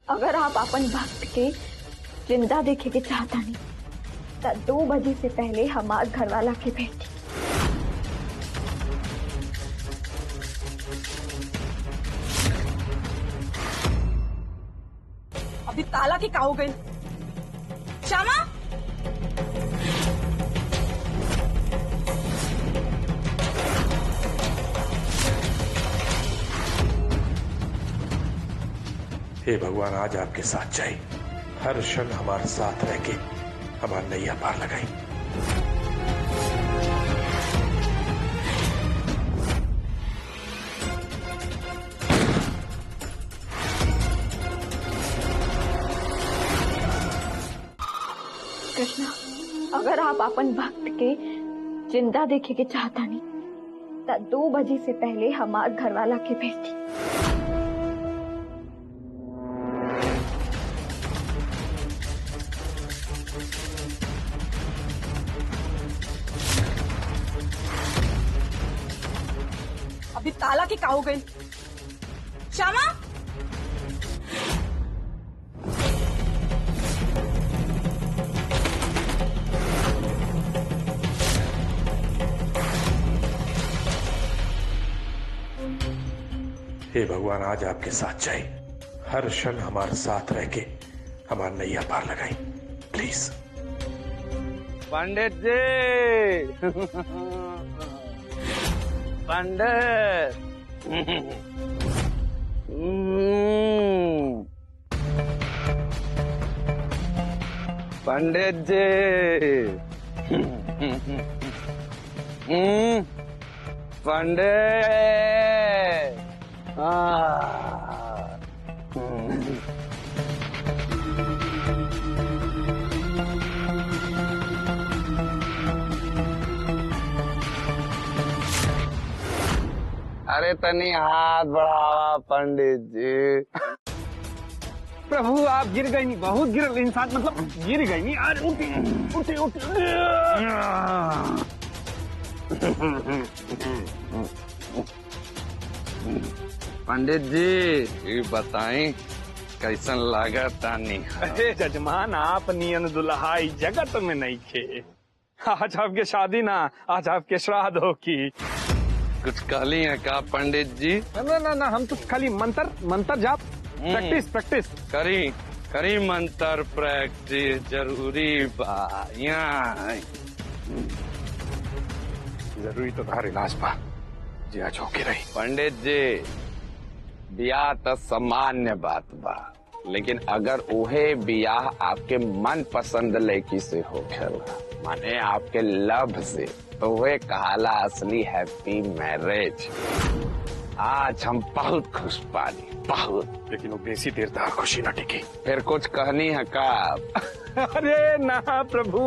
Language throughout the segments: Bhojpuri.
अगर आप अपन भक्त के जिंदा देखे के चाहता नहीं तो 2 बजे से पहले हमार घर वाला के भेजी। अभी ताला की का हो गई? श्यामा, हे भगवान, आज आपके साथ जाए, हर क्षण हमारे साथ रह के हमारा नैया पार लगाई। कृष्णा, अगर आप अपन भक्त के जिंदा देखे के चाहता नहीं तो 2 बजे से पहले हमार घर वाला के भेजी। अभी ताला की का हो गई? श्यामा, हे भगवान, आज आपके साथ जाए, हर क्षण हमारे साथ रह के हमारा नैया पार लगाई, प्लीज। पंडित जी, पंडित, पंडित जी, पंडित, अरे तनी हाथ बढ़ावा पंडित जी। प्रभु आप गिर गई नहीं, बहुत गिर इंसान मतलब गिर गई नहीं। अरे उठी उठी उठी। पंडित जी ये बताएं कैसन लागत तानी? अरे जजमान, आप नियन दुल्हा इस जगत में नहीं थे। आज आपके शादी ना, आज आपके श्राद्ध हो की। कुछ कहली है का पंडित जी? ना ना ना, हम तो खाली मंत्र जाप प्रैक्टिस करी करी मंत्र प्रैक्टिस जरूरी बा। जरूरी तो तार इलाज बा जी, आज होके रही। पंडित जी ब्याह तो सामान्य बात बा, लेकिन अगर उहे ब्याह आपके मन पसंद लड़की से हो खेला, माने आपके लव से, तो वह कहाला असली हैप्पी मैरिज। आज हम बहुत खुश पानी, बहुत। लेकिन वो बेसी देर तक खुशी न टिकी। फिर कुछ कहनी है का? अरे ना प्रभु,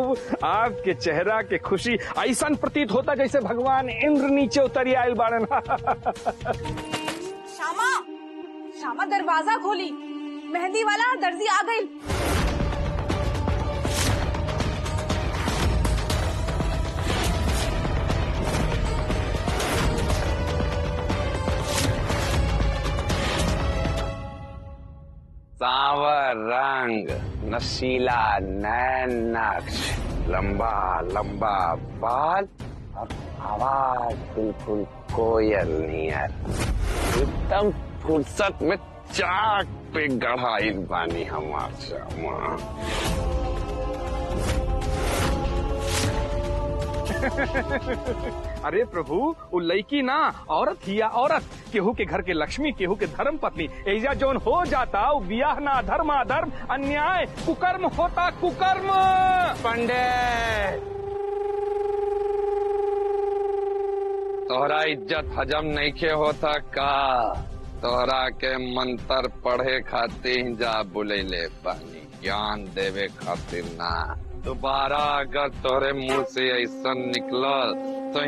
आपके चेहरा के खुशी ऐसा प्रतीत होता जैसे भगवान इंद्र नीचे उतरी आयल बाड़न। श्यामा, श्यामा दरवाजा खोली, मेहंदी वाला दर्जी आ गई। सांवर रंग, नशीला नैन नक्श, लंबा लंबा बाल और आवाज बिल्कुल कोयल नियर, एकदम फुर्सत में चाक पे गढ़ाई बानी हमार श्यामा। अरे प्रभु, वो लड़की ना औरत ही या औरत, केहू के घर के लक्ष्मी, केहू के धर्म पत्नी। ऐजा जोन हो जाता वो बियाह ना धर्म अधर्म अन्याय कुकर्म होता, कुकर्म। पंडित, तोहरा इज्जत हजम नहीं के होता का? तोहरा के मंत्र पढ़े खातिर जा बुलेले पानी, ज्ञान देवे खातिर ना। दोबारा अगर तोरे मुंह से ऐसा निकलल तो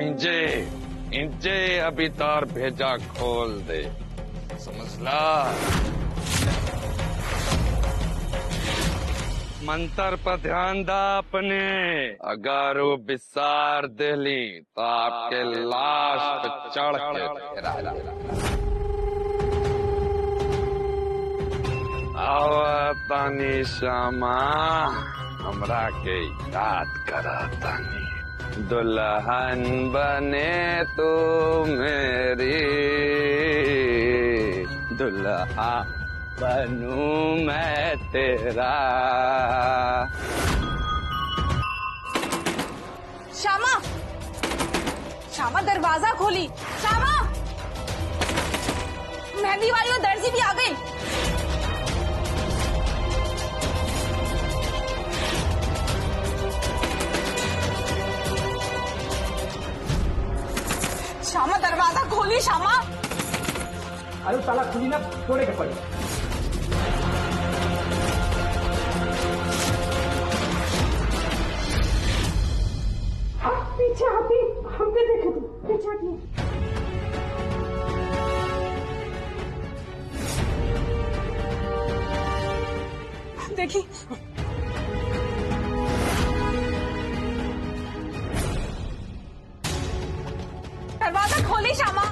इंजे अभी तार भेजा खोल दे, समझला? मंत्र पर ध्यान दा अपने, अगर वो विसार देली तो आपके लाश पे चढ़ के फेरा। तानी श्यामा, हमरा के याद करा तानी। दुल्हन बने तू मेरी, दुल्हा बनूं मैं तेरा। श्यामा, श्यामा दरवाजा खोली। श्यामा, मेहंदी वाली और दर्जी भी आ गई। श्यामा दरवाजा खोली। श्यामा, अरे ताला खुली ना, तोड़े के पड़ी। पीछे हाथी, हमके देखे तू, पीछे हाथी। देखी दरवाजा खोली। श्यामा,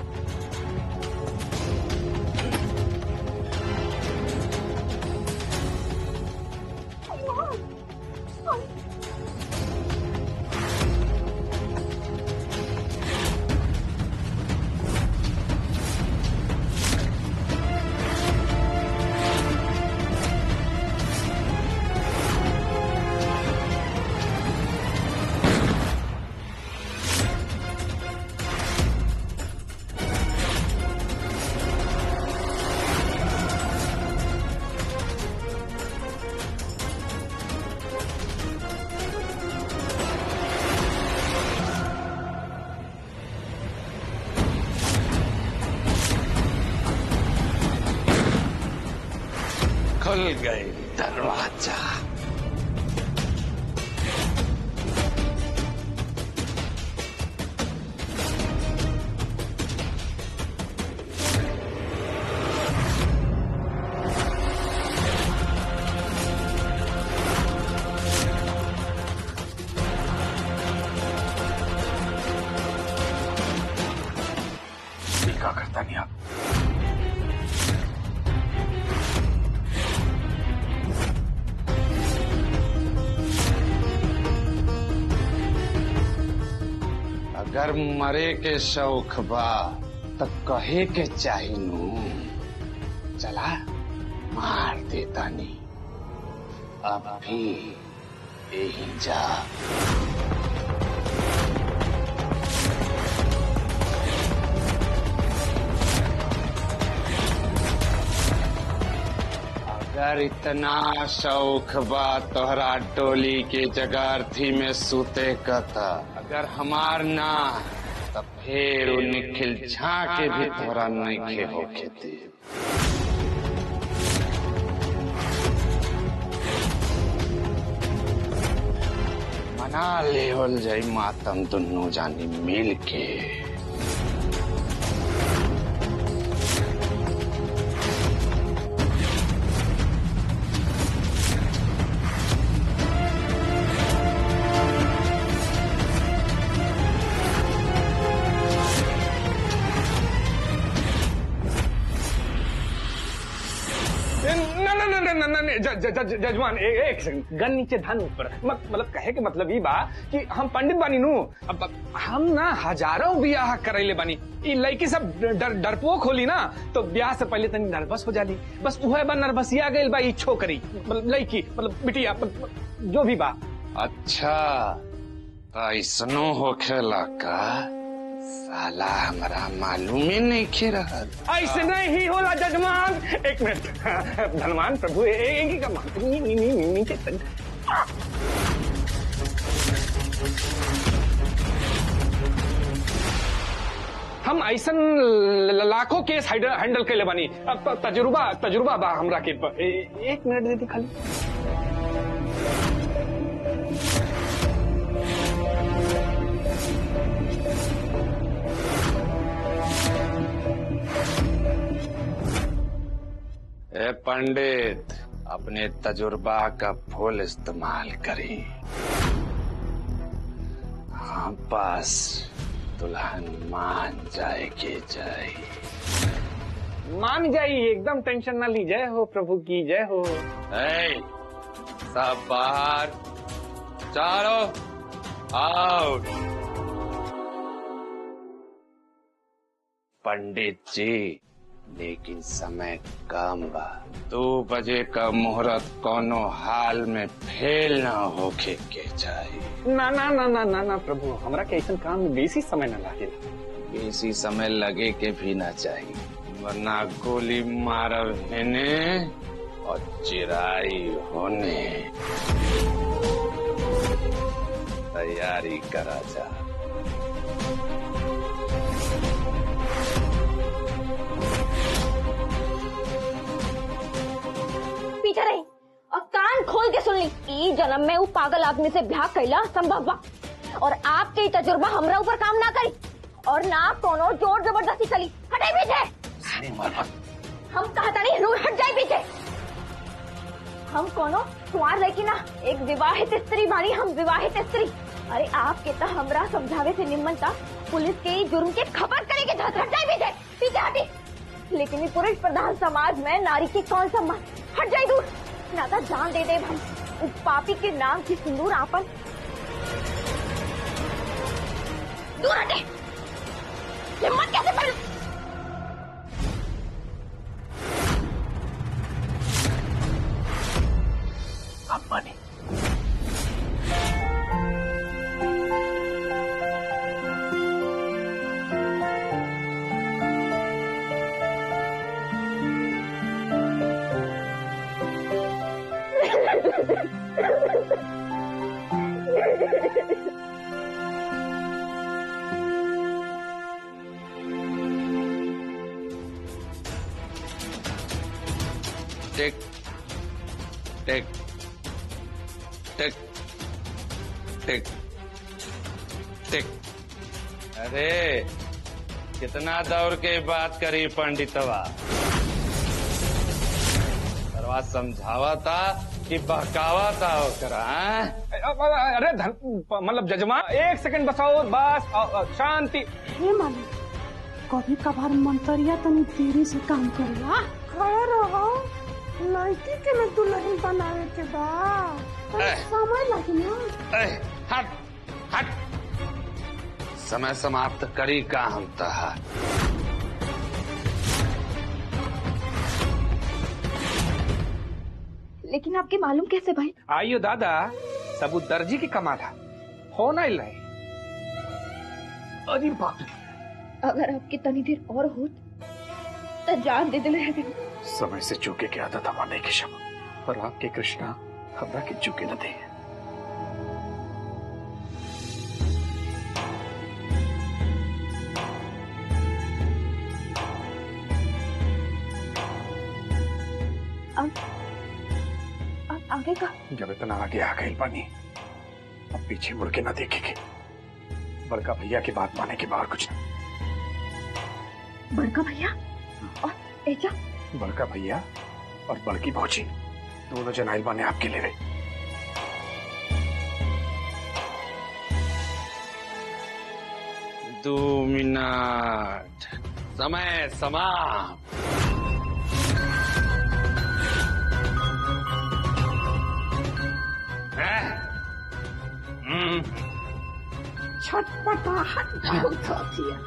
खुल गई दरवाजा। क्या करता नहीं आप? अगर मरे के शौक बा तब कहे के चाहिनू, चला मार देता नहीं। अब भी यही जा। अगर इतना शौक बा तोहरा टोली के जगारथी में सूते का था, अगर हमार ना तब फिर निखिल झाके भी तोहरा नहीं होके दे। मना लेवल जाई मातम दोनों जानी मिल के। जजमान एक सेकंड, गन नीचे धन ऊपर। मतलब कहे के मतलब ई बा कि हम पंडित बानी नू, अब हम ना हजारों ब्याह करैले बानी। ई लड़की सब डरपोक होली ना, तो ब्याह से पहले तनी नर्वस हो जाली। बस वह बा नर्वसिया गइल बा ई छोकरी, मतलब लड़की, मतलब बिटिया, जो भी बा। अच्छा ऐसनो होखेला का? साला हमारा मालूम ही नहीं खे रहा। ऐसे नहीं होला जजमान। एक मिनट धनवान प्रभु, एक का हम ऐसन लाखों केस हैंडल कैले बानी। अब तजुर्बा बा हमरा के। एक मिनट दे दी खाली। ए पंडित, अपने तजुर्बा का फुल इस्तेमाल करी। हाँ बस दुल्हन मान जाए के जाए। मान जाइए, एकदम टेंशन ना ली। जय हो प्रभु की जय हो। सब बाहर, चारों आउट। पंडित जी, लेकिन समय कम बा। 2 बजे का मुहूर्त कोनो हाल में फेल ना होके के चाहिए। ना ना ना ना ना ना प्रभु, हमरा के ऐसा काम में बेसी समय न लागे। बेसी समय लगे के भी ना चाहिए, वरना गोली मारब हेने और चिराई होने। तैयारी करा जा। पीछे रही और कान खोल के सुन ली। ई जन्म में वो पागल आदमी से ब्याह कैला संभव बा, और आपके तजुर्बा हमरा ऊपर काम ना करी और ना कोनो जोर जबरदस्ती चली। हटे पीछे। हम कहता नहीं, रूर हट जाए पीछे। हम कोनो कुंवार लड़की ना, एक विवाहित स्त्री बानी। हम विवाहित स्त्री। अरे आपके तो हमरा समझावे से निम्न था पुलिस के जुर्म के खबर करे के हट जाए पीछे। पीछे हटी। लेकिन ये पुरुष प्रधान समाज में नारी की कौन सम्मान। हट जाए दूर, ना तो जान दे दे हम उस पापी के नाम की सिंदूर आपन। दूर हटे। हिम्मत कैसे पड़। अम्मानी, टिक टिक टिक टिक टिक। अरे कितना दौड़ के बात करी पंडितवा। सरवा समझावा था कि बहकावा था ओकरा। अरे मतलब जजमान, 1 सेकंड बसाओ बस। शांति। हे मालिक, कभी कभार मंतरिया तनी देरी से काम करेला। खड़ा रहो, लड़की के न दुल्हन बनावे के बा, समय लगे ना। हट हट। समय समाप्त करी का हम तहा। लेकिन आपके मालूम कैसे भाई? आइयो दादा, सब दर्जी की कमाल है, हो ना लाई। अरे बाप रे, अगर आपकी तनी देर और होत तो जान दे दिले रहते। समय से चूके के आदत हमारे की शब, और आपके कृष्णा हमरा के चूके न दे। अब आगे का? जब इतना आगे आ गई पानी, अब पीछे मुड़ के न देखेंगे। बड़का भैया की बात माने के बाहर कुछ नहीं। बड़का भैया और एजा? बड़का भैया और बड़की भौजी दोनों जनाइल बाने आपके लिए। 2 मिनट, समय समाप्त। छटपटाहट बहुत होती है।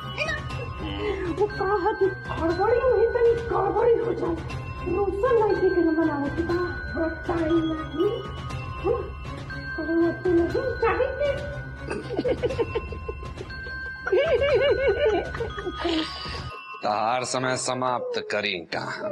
वो कहा कि गड़बड़ी हुई तनी गड़बड़ी हो जाए। रोशन लड़की के न बनावे की बात होता ही नहीं। तो नहीं चाहिए। तार समय समाप्त करी कहा।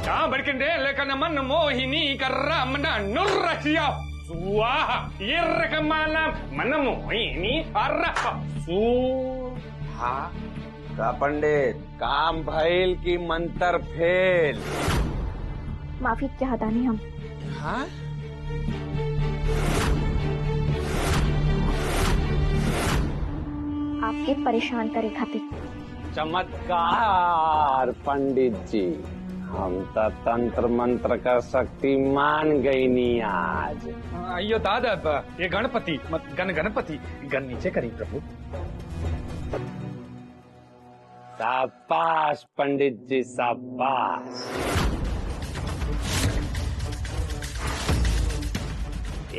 कहाँ बड़किंडे लेकिन मन मोहिनी कर रमना नुर्रसिया स्वाहा ये रकमाना मन मोहिनी हा का पंडित, काम भइल की मंत्र फेल? माफी चाहता नहीं हम। हाँ? आपके परेशान करे खातिर चमत्कार पंडित जी, हम तो तंत्र मंत्र का शक्ति मान गई नहीं आज। अयो दादा, ये गणपति मत गणपति गण नीचे करी प्रभु। शाबाश पंडित जी शाबाश।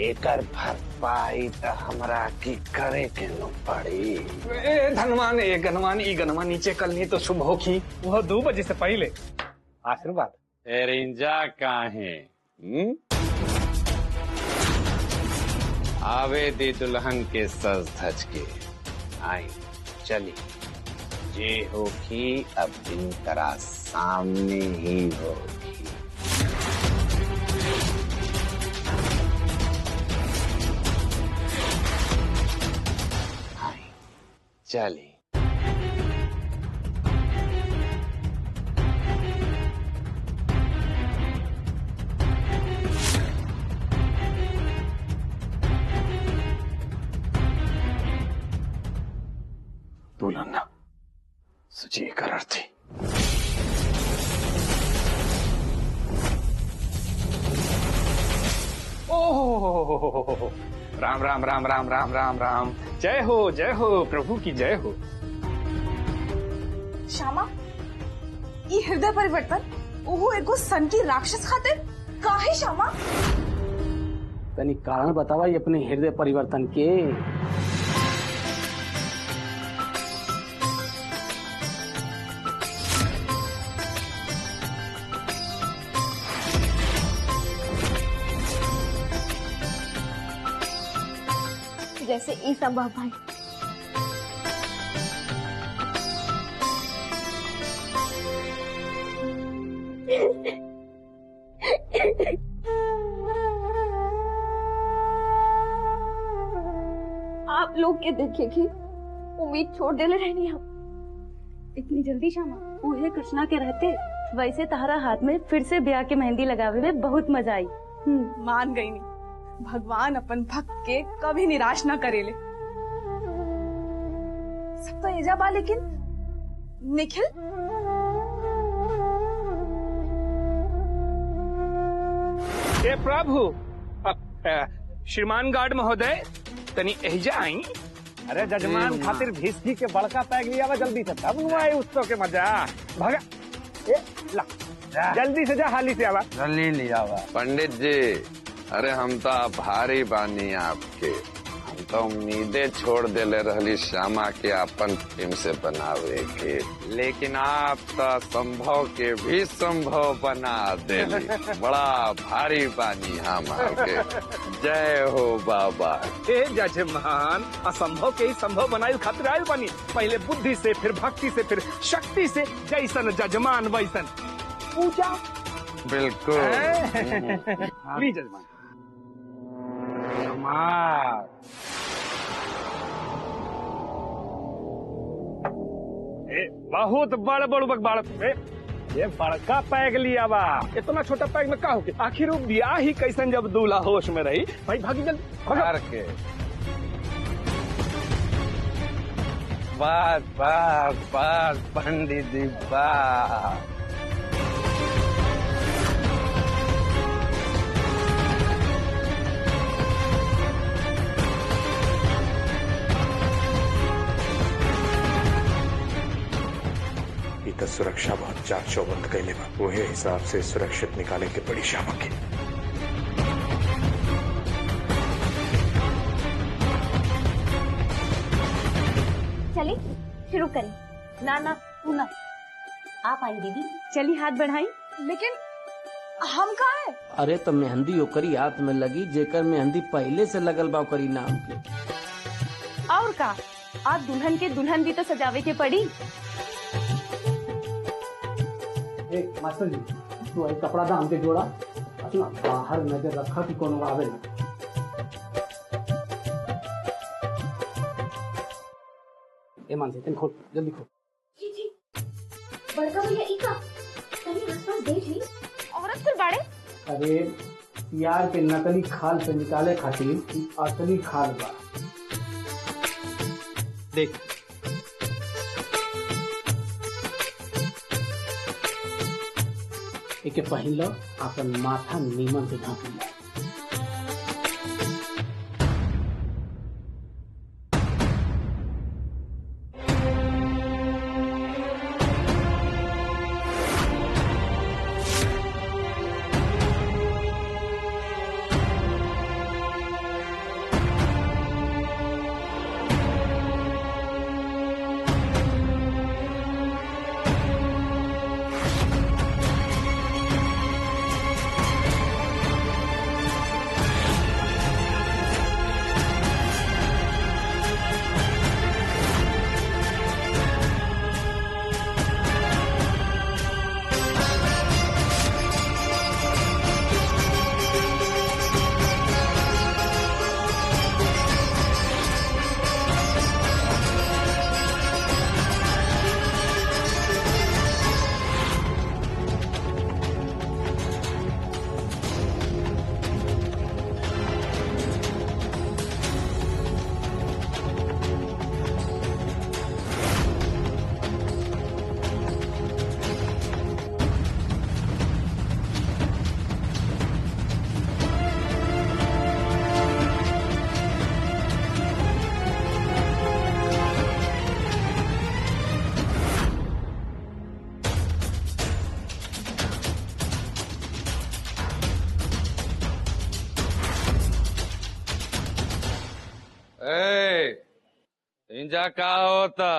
एकर भरपाई तो हमरा की करे के न पड़ी। ए धनवान, ए गणवान, ई गणवान नीचे कल तो शुभ हो की वह 2 बजे से पहले। आशीर्वाद। एरिंजा काहे? आवे दी दुल्हन के सज धज के। आई चली, जे होगी अब दिन करा सामने ही होगी। आई चली। दुल्हन सुची करार थी। ओह राम राम राम राम राम राम राम। जय हो प्रभु की जय हो। श्यामा, ये हृदय परिवर्तन ओहो एगो सन की राक्षस खातिर काहे श्यामा? तनी कारण बतावा ये अपने हृदय परिवर्तन के। जैसे ई संभव भाई। आप लोग के देखेगी उम्मीद छोड़ देले रहनी हम। इतनी जल्दी श्यामा? उहे कृष्णा के रहते वैसे तारा हाथ में फिर से ब्याह के मेहंदी लगावे में बहुत मजा आई। मान गई नहीं, भगवान अपन भक्त के कभी निराश ना करेले। सब तो एजा बा, लेकिन निखिल हे प्रभु, श्रीमान गार्ड महोदय तनी एहिजा आई। अरे जजमान खातिर भिस्की के बड़का पैक लिया जल्दी से, तब नु आए उत्सव के मजा। भगा ए ला, जल्दी से जा, हाली से आवा। जल्दी लिया पंडित जी। अरे हम तो भारी बानी आपके, हम तो उम्मीदें छोड़ देले रहली श्यामा के अपन टीम से बनावे के, लेकिन आप तो संभव के भी संभव बना देली। बड़ा भारी बानी हम आपके। जय हो बाबा। हे जजमान, असंभव के ही संभव बनाए खातिर आयल बानी। पहले बुद्धि से, फिर भक्ति से, फिर शक्ति से। जैसन जजमान वैसन पूजा। बिल्कुल। ली जजमान। बहुत बड़ बड़ ये बड़का पैक लिया बा। इतना छोटा पैक में का होके? आखिर वो ब्याह ही कैसन जब दूल्हा होश में रही। भाई भागी जल्दी के। बस बस बस पंडित जी बस। तो सुरक्षा बहुत चाक चौबंद कैले बा, वही हिसाब से सुरक्षित निकाले के पड़ी श्यामा के। चलिए शुरू करें। ना ना तू ना, आप आई दीदी, चली हाथ बढ़ाई। लेकिन हम कहाँ है? अरे तो मेहंदी ओकरी हाथ में लगी जेकर मेहंदी पहले से लगल बा ओकरी नाम के। और का, आप दुल्हन के दुल्हन भी तो सजावे के पड़ी। एक मास्टर जी, तू एक कपड़ा दाम के जोड़ा, अपना बाहर नजर रखा कि कोनो आवे ना। ए मान से खोल, जल्दी खोल। जी बड़का भैया इका तनी आसपास देख ली। औरत फिर बाड़े? अरे यार के नकली खाल से निकाले खातिर असली खाल बा। देख एके पहिन लो, अपन माथा नीमन से ढक लो। इंजा का होता?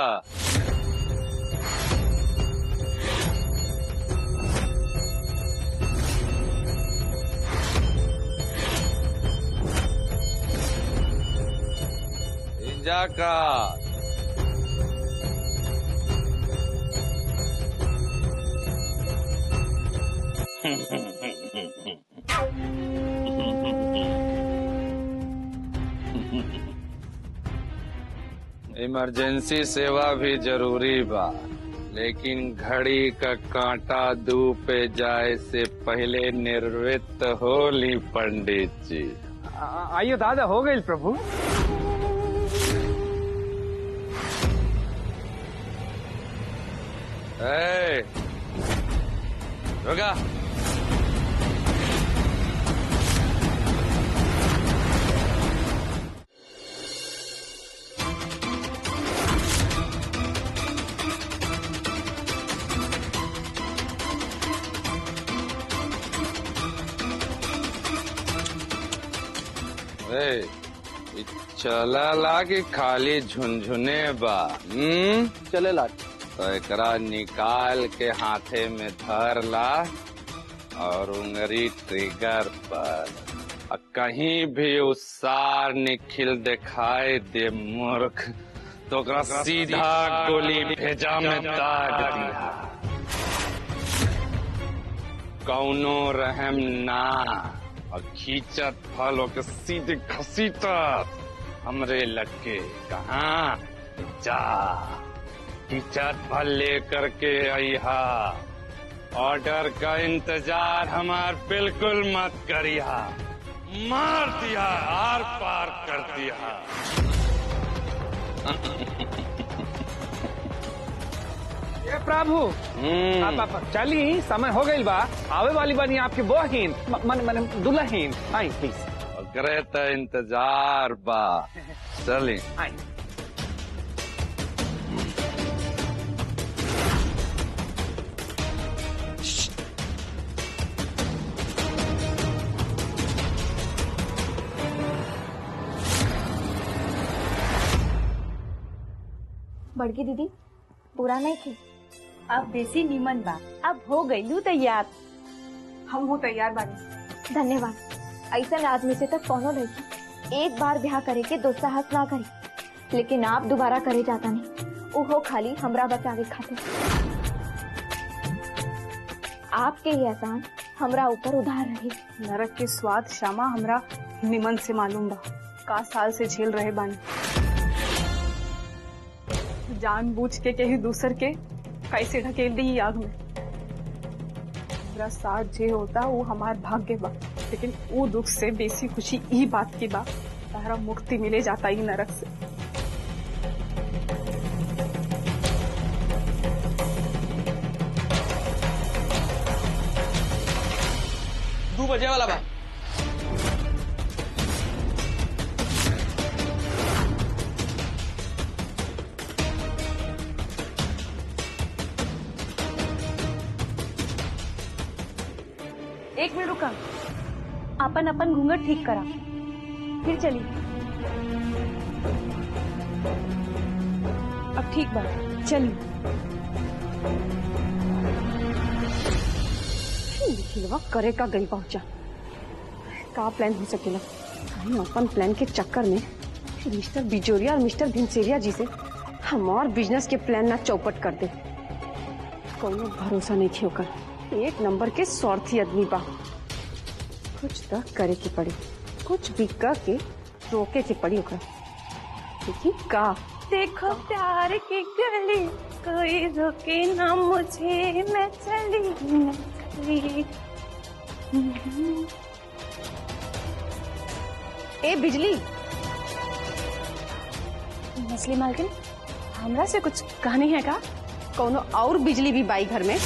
इंजा का इमरजेंसी सेवा भी जरूरी बा, लेकिन घड़ी का कांटा दू पे जाए से पहले निर्वृत्त हो ली पंडित जी। आइयो दादा, हो गई प्रभु। रुका, चला कि खाली झुनझुने बा? चले ला। तो एकरा निकाल के हाथे में धर ला और उंगली ट्रिगर पर, कहीं भी उत्साह निखिल दिखाई दे मूर्ख तो ओकरा सीधा गोली भेजा में दाग दिया। कौनो रहम ना, और खींचत फल के सीधे घसीटत हमरे लगे। कहाँ जा, खींचत फल लेकर के आइहा। ऑर्डर का इंतजार हमार बिल्कुल मत करिया। मार दिया, आर पार कर दिया। ये प्रभु चली, समय हो गई बा। आवे वाली बनी आपकी बहिन, मन दुल्हन। आई प्लीज। करे तो इंतजार बा, चली। आई। बड़की दीदी पूरा नहीं थी। अब बेसी नीमन बा, अब हो गई तैयार। हम हो तैयार बानी। धन्यवाद। ऐसा आदमी से तक कौनो लड़की एक बार ब्याह करे के दुस्साहस ना करे, लेकिन आप दोबारा करे जाता नहीं, उहो खाली हमरा बचावे खातिर। आपके ये एहसान हमरा ऊपर उधार रही। नरक के स्वाद श्यामा हमरा निमन से मालूम बा। का साल से झेल रहे बानी, जानबूझ के कहीं दूसर के कैसे ढकेल दी आग में। मेरा साथ जे होता वो हमार भाग्य बा, लेकिन वो दुख से बेसी खुशी ई बात की बा तारा मुक्ति मिले जाता ही नरक से। 2 बजे वाला बा। एक मिनट रुका, अपन अपन घूंघट ठीक करा, फिर चली। अब ठीक बा, चली। निखिलवा करे का गई पहुंचा, का प्लान हो सकेला? हम अपन प्लान के चक्कर में मिस्टर बिजोरिया और मिस्टर भिनसेरिया जी से हमार बिजनेस के प्लान ना चौपट कर दे। कोनो भरोसा नहीं थी ओकर, एक नंबर के स्वार्थी आदमी बा। कुछ तो करे के पड़ी, कुछ भी कह के रोके के पड़ी ओकर। देखी का देखो प्यार की गली, कोई रोके ना मुझे, मैं चली। ए बिजली, मछली मालकिन, हमरा से कुछ कहानी है का? कोनो और बिजली भी बाई घर में?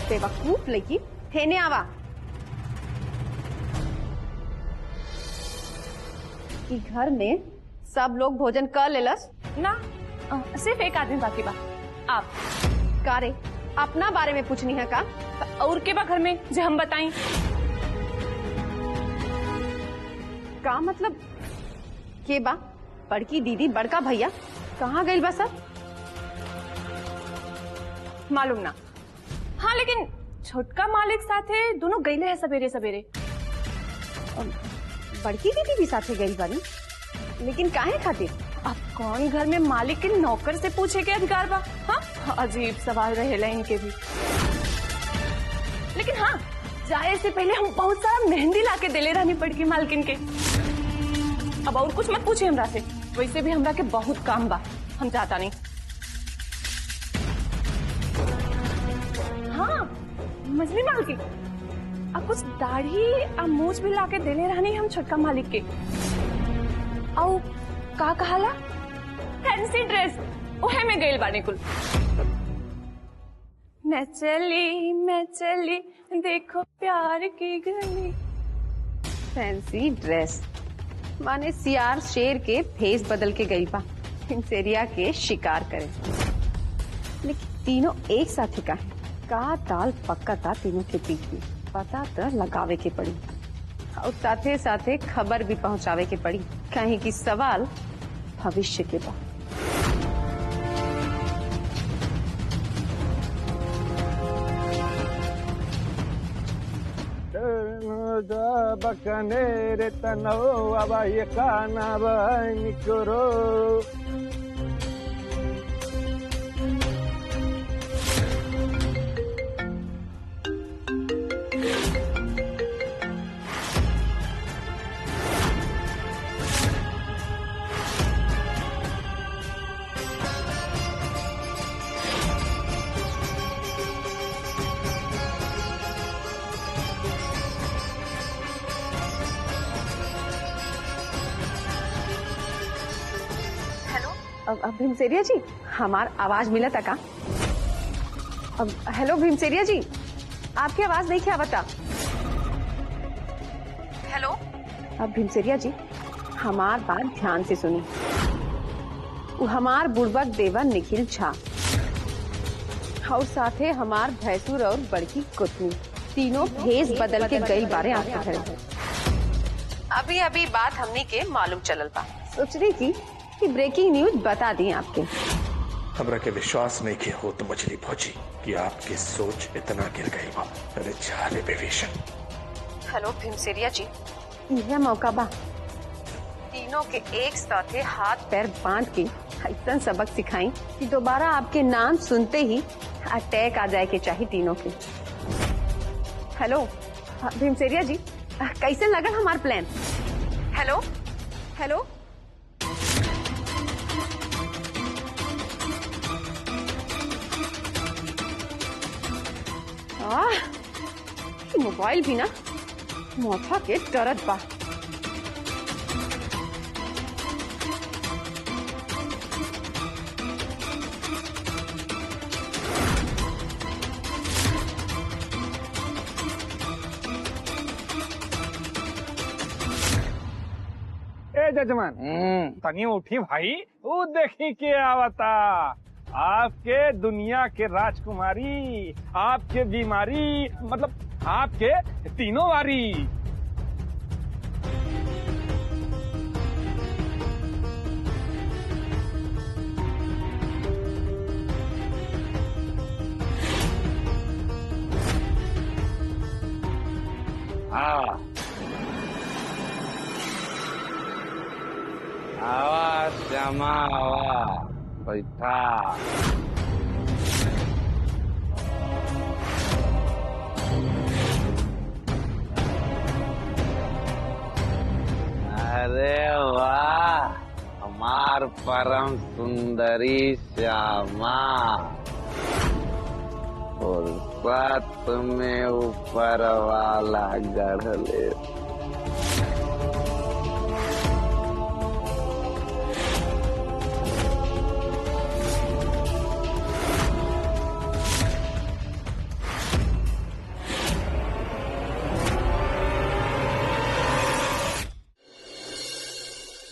बेवकूफ लगी, ठेने आवा। कि घर में सब लोग भोजन कर लेलस ना, सिर्फ एक आदमी बाकी बा, आप। कारे अपना बारे में पूछनी है का? और के बा घर में जो हम बताई? का मतलब के बा? बड़की दीदी, बड़का भैया कहाँ गई बा सब? मालूम ना। हाँ, लेकिन छोटका मालिक साथे दोनों गईले है सवेरे सवेरे। बड़की दीदी भी साथे गई बानी, लेकिन काहे खातिर? अब कौन घर में मालिक के नौकर से पूछे के अधिकार बा? हाँ, अजीब सवाल रहेला इनके भी। लेकिन हाँ, जाए से पहले हम बहुत सारा मेहंदी लाके देले रहनी बड़की मालकिन के। अब और कुछ मत पूछे हमरा से, वैसे भी हमरा के बहुत काम बा, हम जाता नहीं। हाँ, मछली मालकिन, अब कुछ दाढ़ी और मूछ भी लाके देले रहनी हम छोटका मालिक के। और का कहाला? फैंसी ड्रेस, ओहे में गइल बानी कुल। मैं चली देखो प्यार की गली। फैंसी ड्रेस माने सियार शेर के भेस बदल के गई बा भिनसेरिया के शिकार करे। लेकिन तीनों एक साथ का है, का ताल पक्का था तीनों के बीच में, पता तो लगावे के पड़ी और साथे साथे खबर भी पहुंचावे के पड़ी, कहीं की सवाल भविष्य के बा। बकनेरे तनो अब ये काना निकरो। अब भीमसेरिया जी, हमार आवाज मिला था का? अब हेलो भीमसेरिया जी, आपकी आवाज नहीं क्या बता? हेलो। अब भीमसेरिया जी, हमार बात ध्यान से सुनी। वो हमार बुड़बक देवर निखिल झा और साथे हमार भैंसुर और बड़की कुतनी तीनों भेस बदल के गई बारे आपके घर। अभी अभी बात हमने के मालूम चलल बा, सोच रही थी कि ब्रेकिंग न्यूज बता दी आपके। हमरा के विश्वास नहीं के हो तो मछली पहुंची कि आपकी सोच इतना गिर गई बा। अरे चाले बेविशन। हेलो भीमसेरिया जी, यह मौका बा तीनों के एक साथे हाथ पैर बांध के ऐसा सबक सिखाई कि दोबारा आपके नाम सुनते ही अटैक आ जाए के चाहिए तीनों के। हेलो भीमसेरिया जी, कैसे लगा हमारा प्लान? Hello hello. मोबाइल भी ना मोथा के डरत बा। जजमान तनी उठी भाई, वो देखी के आवता आपके दुनिया के राजकुमारी, आपके बीमारी मतलब आपके तीनों वारी। आवा श्यामा आवा, बैठा। अरे वाह, हमार परम सुंदरी श्यामा, और साथ में ऊपर वाला गढ़ले।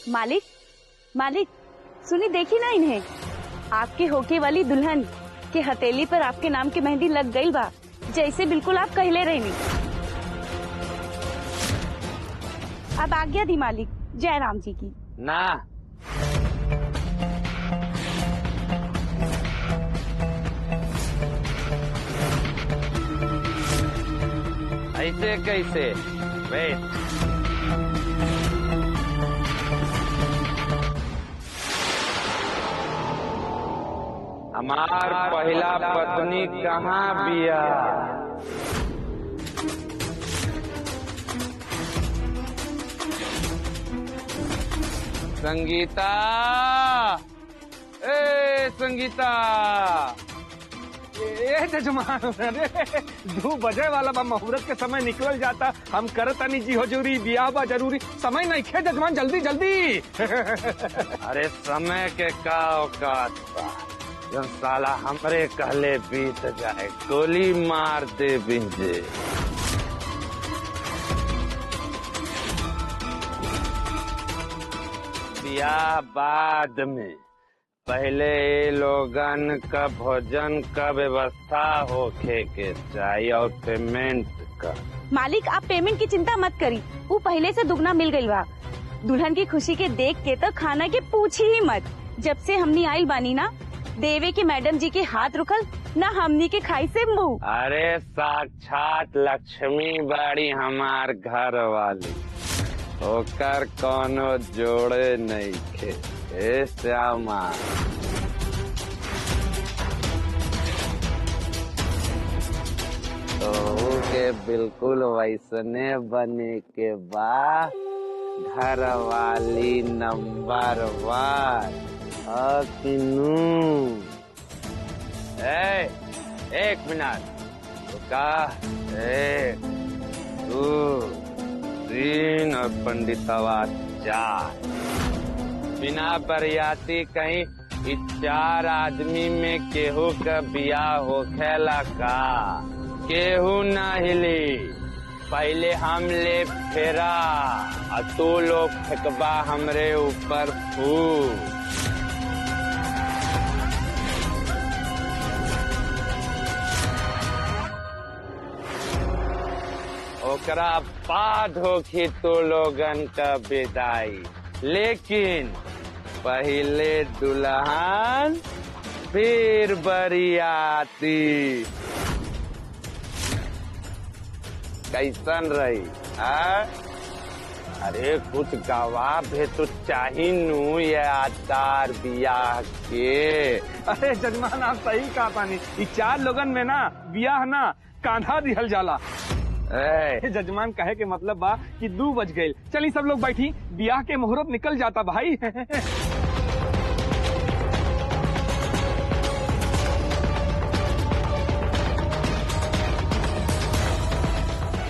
मालिक, मालिक सुनी, देखी ना इन्हें, आपके होके वाली दुल्हन के हथेली पर आपके नाम की मेहंदी लग गई बा, जैसे बिल्कुल आप कहले रही। अब आज्ञा दी मालिक, जय राम जी की। ना, ऐसे कैसे? वेट, हमार पहला पत्नी कहाँ बिया? संगीता, ए संगीता। ए जजमान, अरे 2 बजे वाला बा, मुहूर्त के समय निकल जाता। हम करतनी जी हजूरी, बियाह बा जरूरी, समय नहीं खे जजमान, जल्दी जल्दी। अरे समय के का औकात बा, जब साला हमरे कहले बीत जाए, गोली मार दे बिंजे। बियाह बाद में, पहले लोगन का भोजन का व्यवस्था होखे के चाहिए और पेमेंट का। मालिक आप पेमेंट की चिंता मत करी, वो पहले से दुगना मिल गई बा। दुल्हन की खुशी के देख के तो खाना के पूछी ही मत। जब से हमनी आइल बानी ना, देवे के मैडम जी के हाथ रुकल ना, हमनी के खाई से मुंह। अरे साक्षात लक्ष्मी बाड़ी हमार घर वाली, ओकर कोनो जोड़े नहीं खे। ए श्यामा, तो के बिल्कुल वैसने बने के बा, घर वाली नंबर 1। एक मिनट रुका, 1 2 3 और पंडितवा 4। बिना बरियाती कहीं इस 4 आदमी में केहू का बियाह होखेला का? केहू ना हिली, पहले हम ले फेरा और तू लोग फेंकबा हमरे ऊपर फूल। ओकरा बाद होखी तो लोगन का विदाई, लेकिन पहले दुल्हन फिर बरियाती। कैसन रही? अरे कुछ गवाह भी तो चाही नू ये आधार बियाह के। अरे जजमान आप सही कहा पानी, इस 4 लोगन में ना बियाह ना कांधा दिहल जाला। जजमान कहे के मतलब बा कि 2 बज गए, चली सब लोग बैठी, बियाह के मुहूर्त निकल जाता भाई।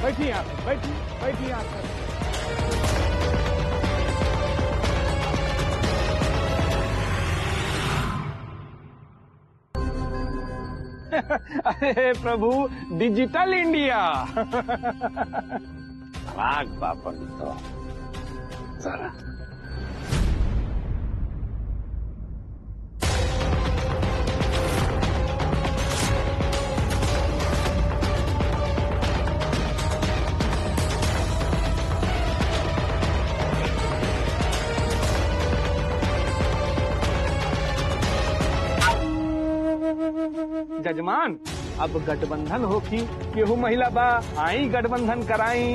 बैठी आप, बैठी आप। अरे प्रभु, डिजिटल इंडिया। राग बापन तो जरा जजमान अब गठबंधन होखी केहू महिला बा आई गठबंधन कराई।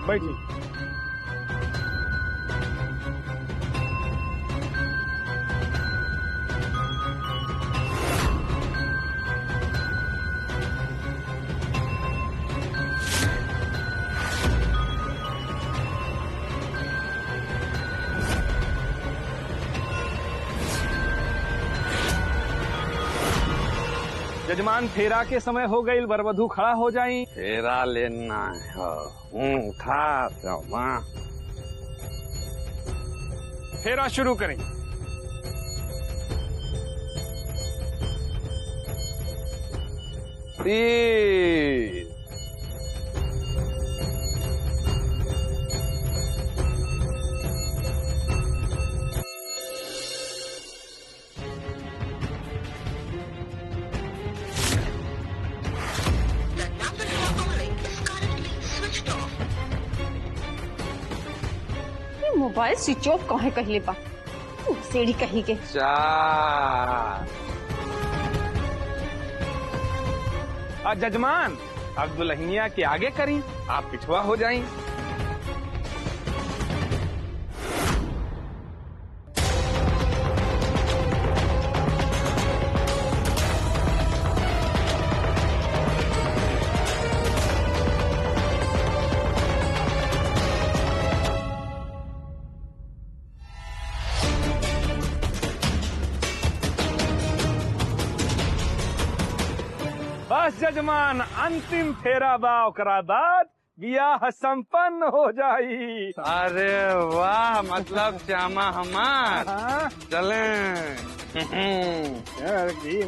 बैठी। जजमान फेरा के समय हो गई, वरवधु खड़ा हो जाई। फेरा लेना है उठा श्यामा। फेरा शुरू करें। तीन मोबाइल स्विच ऑफ कहे कहले बा सेड़ी कही के। चार जजमान अब दुल्हनिया के आगे करी, आप पिछवा हो जाई। बस जजमान अंतिम फेरा बा, ओकरा बाद बियाह संपन्न हो जाई। अरे वाह, मतलब श्यामा हमार। हाँ? चले यार की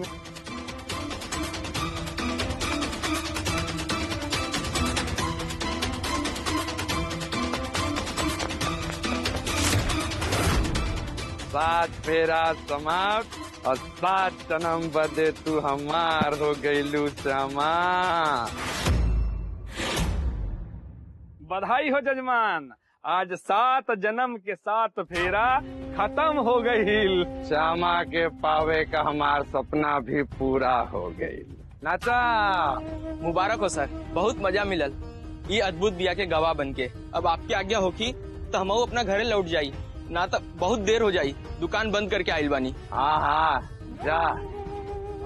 सात फेरा समाप्त और 7 जन्म बदे तू हमार हो गईलू श्यामा। बधाई हो जजमान, आज 7 जन्म के 7 फेरा खत्म हो गई। श्यामा के पावे का हमार सपना भी पूरा हो गई। नाचा मुबारक हो सर, बहुत मजा मिलल ये अद्भुत बिया के गवाह बनके। अब आपकी आज्ञा होगी तो हम अपना घरे लौट जाई, ना तो बहुत देर हो जाई, दुकान बंद करके आइल बानी। हाँ हाँ जा,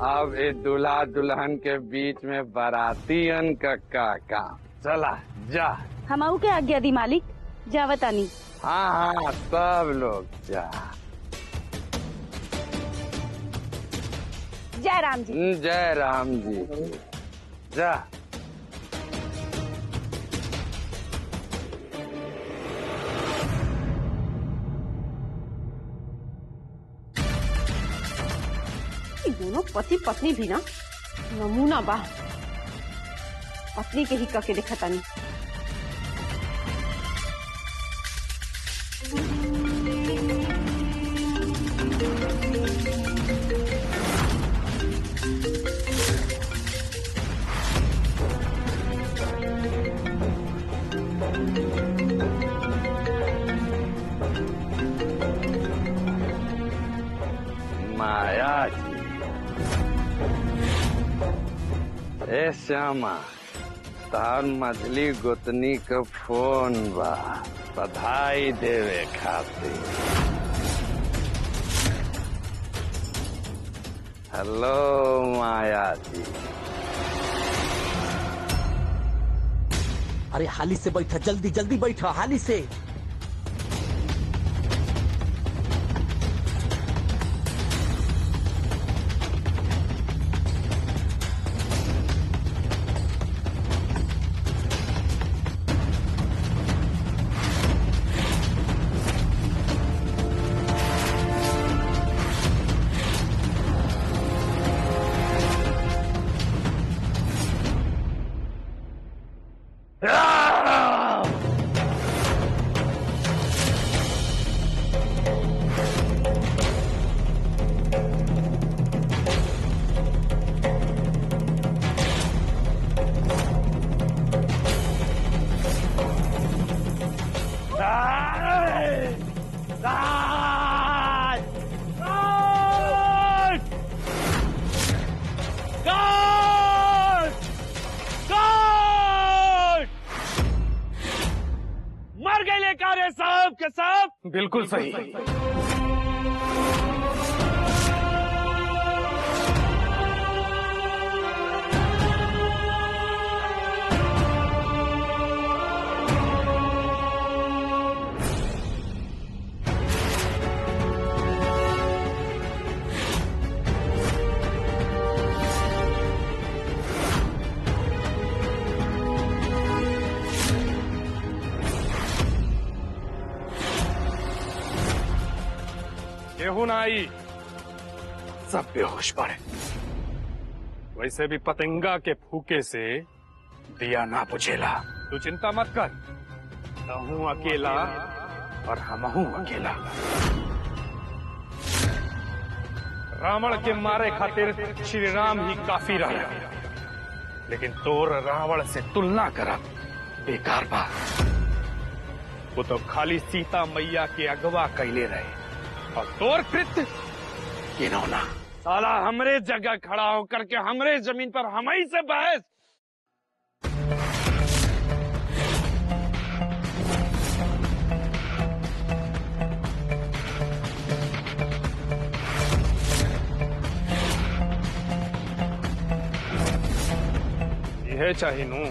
अब ये दूल्हा दुल्हन के बीच में बारातियन का काम। चला जा। हमाऊ के आज्ञा दी मालिक, जावतानी। हाँ हाँ सब लोग जा। जय राम जी। जय राम जी। जा। दोनों पति पत्नी भी ना नमूना बा, पत्नी के ही करके देखा तानी। माया जी, ए श्यामा, तार मछली गोतनी का फोन बा, बधाई देवे खातिर। हेलो माया जी। अरे हाली से बैठा, जल्दी जल्दी बैठा, हाली से। सब के सब बिल्कुल सही। केहू ना आई, सब बेहोश पड़े। वैसे भी पतंगा के फूके से दिया ना बुझेला। तू चिंता मत कर, न हूं अकेला और हम हूं अकेला। रावण के मारे खातिर श्री राम ही काफी रहे, लेकिन तोर रावण से तुलना करब बेकार बा। वो तो खाली सीता मैया के अगवा कैले रहे और तोर कृत्य किनौना। साला हमरे जगह खड़ा होकर के हमरे जमीन पर हम ही से बहस। यह चाहिए नू।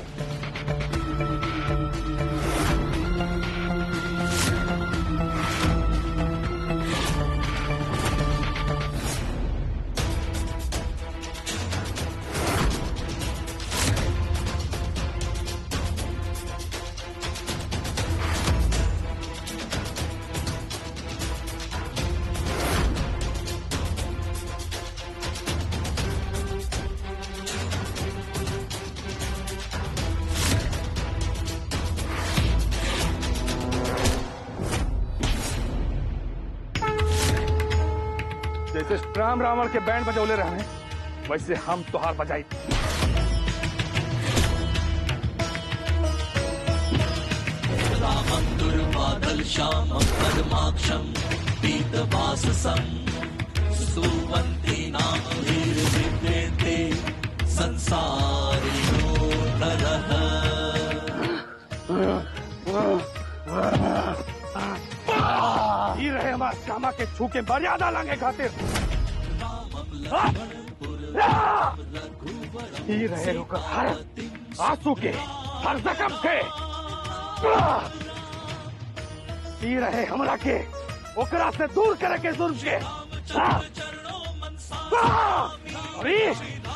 जैसे राम रावण के बैंड बजौले रहे, वैसे हम तुहार बजाई। रामं दुर्वादल श्यामं पद्माक्षं पीतवाससं सुवन्ति नाम वीरविक्रेते संसारिणो नरः। ये रहे हमारे श्यामा के छू के मर्यादा लांगे खातिर। ये रहे होकर हर आंसू के, हर जख्म के। ये रहे हमरा के ओकरा से दूर करे के जुर्म के। और ये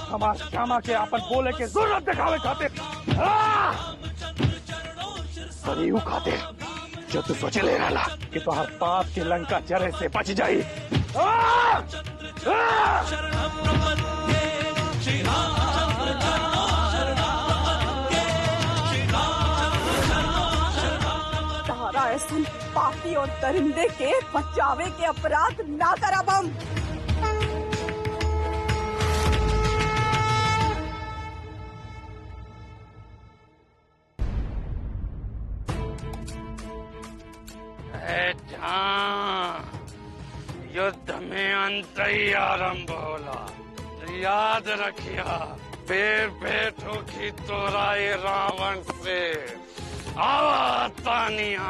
हमारे श्यामा के अपन बोले के जरूरत दिखावे खातिर। सरीऊ खातिर जो तू सोचे ले रहा कि तो हर पाप के लंका जरे से बच जाई। तारा ऐसा पापी और दरिंदे के बचावे के अपराध ना करब हम। युद्ध में अंत ही आरंभ होला, याद रखिया। फिर भेंट होगी तोरा ये रावण से। आवा तानिया।